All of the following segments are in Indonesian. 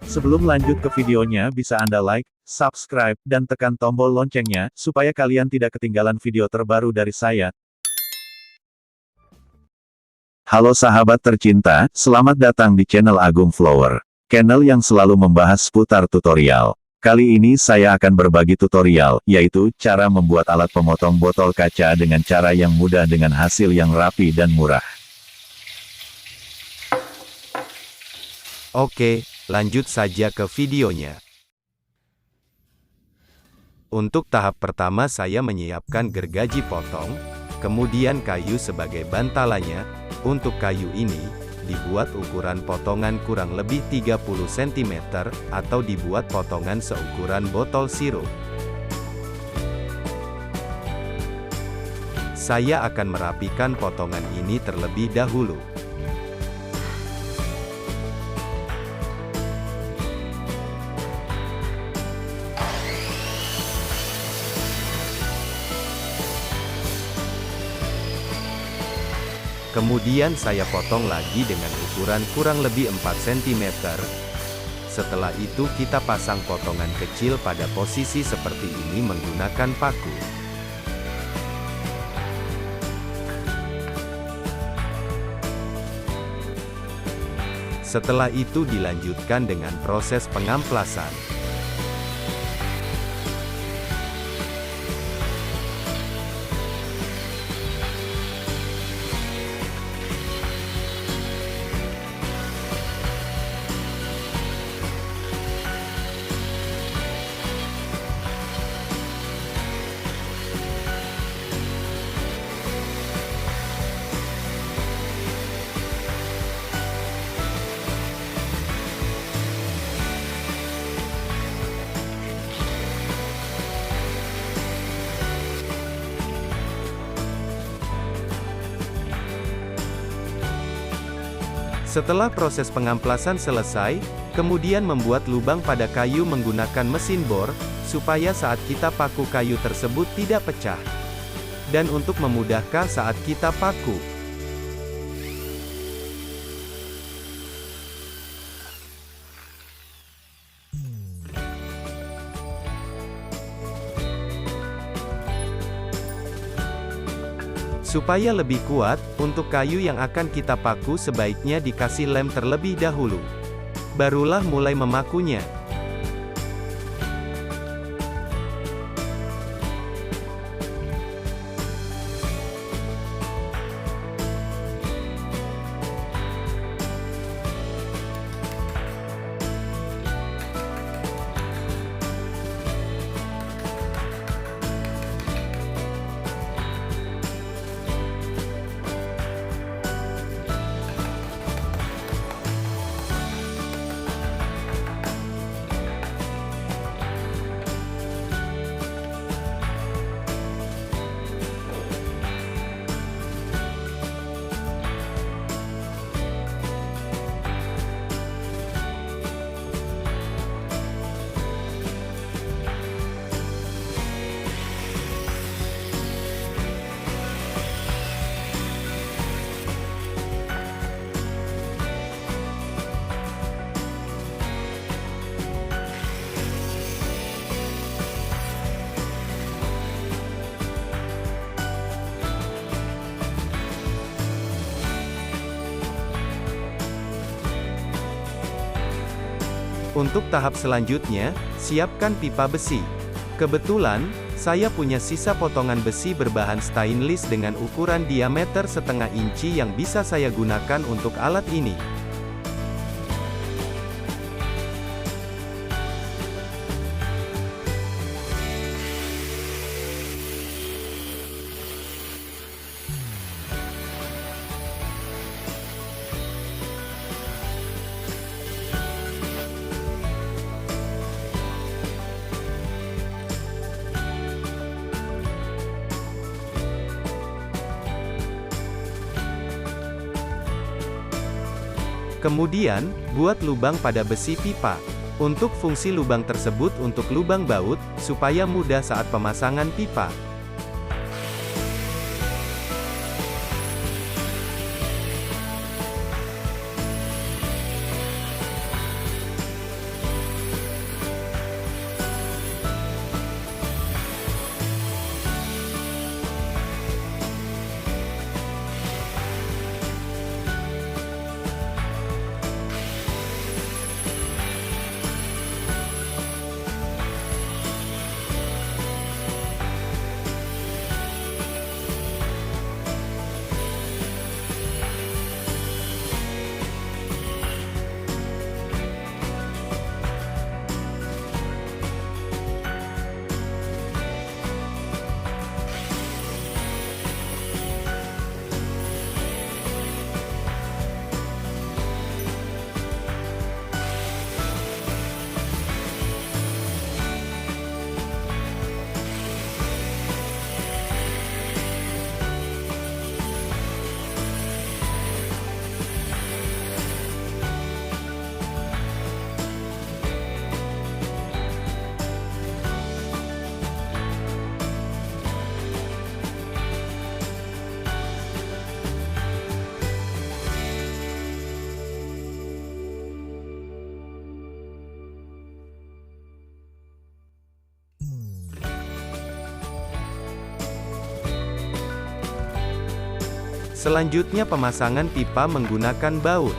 Sebelum lanjut ke videonya bisa Anda like, subscribe, dan tekan tombol loncengnya, supaya kalian tidak ketinggalan video terbaru dari saya. Halo sahabat tercinta, selamat datang di channel Agung Flower, channel yang selalu membahas seputar tutorial. Kali ini saya akan berbagi tutorial, yaitu cara membuat alat pemotong botol kaca dengan cara yang mudah dengan hasil yang rapi dan murah. Oke, lanjut saja ke videonya. Untuk tahap pertama saya menyiapkan gergaji potong, kemudian kayu sebagai bantalannya. Untuk kayu ini, dibuat ukuran potongan kurang lebih 30 cm, atau dibuat potongan seukuran botol sirup. Saya akan merapikan potongan ini terlebih dahulu. Kemudian saya potong lagi dengan ukuran kurang lebih 4 cm. Setelah itu kita pasang potongan kecil pada posisi seperti ini menggunakan paku. Setelah itu dilanjutkan dengan proses pengamplasan. Setelah proses pengamplasan selesai, kemudian membuat lubang pada kayu menggunakan mesin bor, supaya saat kita paku kayu tersebut tidak pecah. Dan untuk memudahkan saat kita paku, supaya lebih kuat, untuk kayu yang akan kita paku sebaiknya dikasih lem terlebih dahulu. Barulah mulai memakunya. Untuk tahap selanjutnya, siapkan pipa besi. Kebetulan, saya punya sisa potongan besi berbahan stainless dengan ukuran diameter setengah inci yang bisa saya gunakan untuk alat ini. Kemudian, buat lubang pada besi pipa. Untuk fungsi lubang tersebut untuk lubang baut, supaya mudah saat pemasangan pipa. Selanjutnya pemasangan pipa menggunakan baut.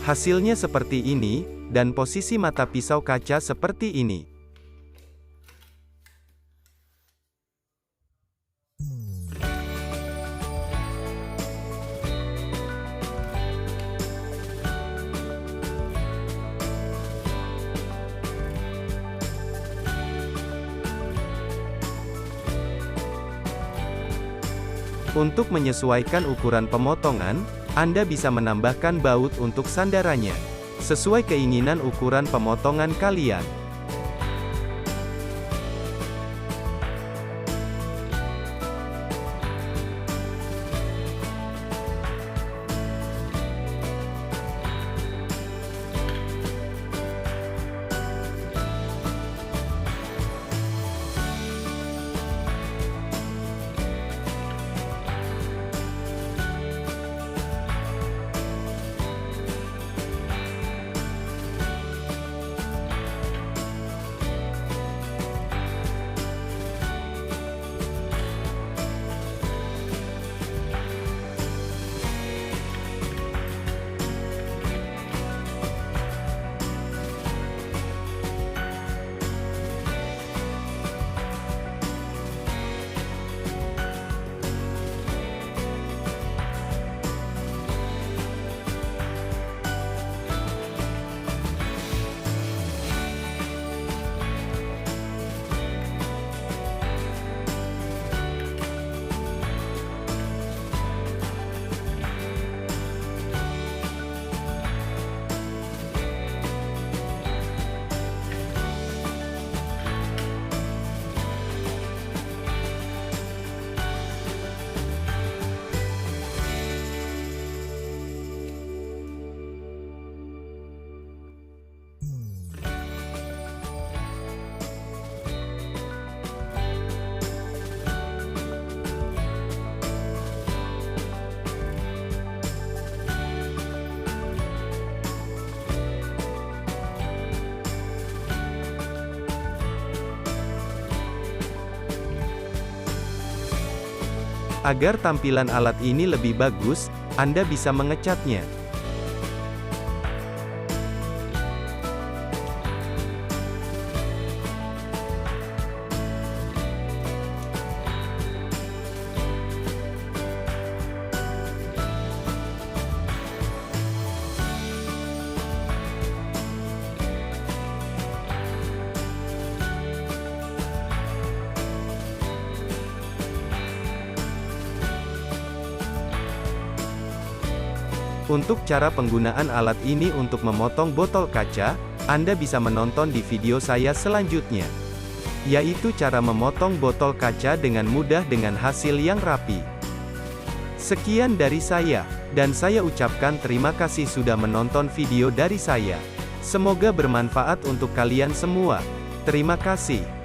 Hasilnya seperti ini, dan posisi mata pisau kaca seperti ini. Untuk menyesuaikan ukuran pemotongan, Anda bisa menambahkan baut untuk sandarannya, sesuai keinginan ukuran pemotongan kalian. Agar tampilan alat ini lebih bagus, Anda bisa mengecatnya. Untuk cara penggunaan alat ini untuk memotong botol kaca, Anda bisa menonton di video saya selanjutnya, yaitu cara memotong botol kaca dengan mudah dengan hasil yang rapi. Sekian dari saya, dan saya ucapkan terima kasih sudah menonton video dari saya. Semoga bermanfaat untuk kalian semua. Terima kasih.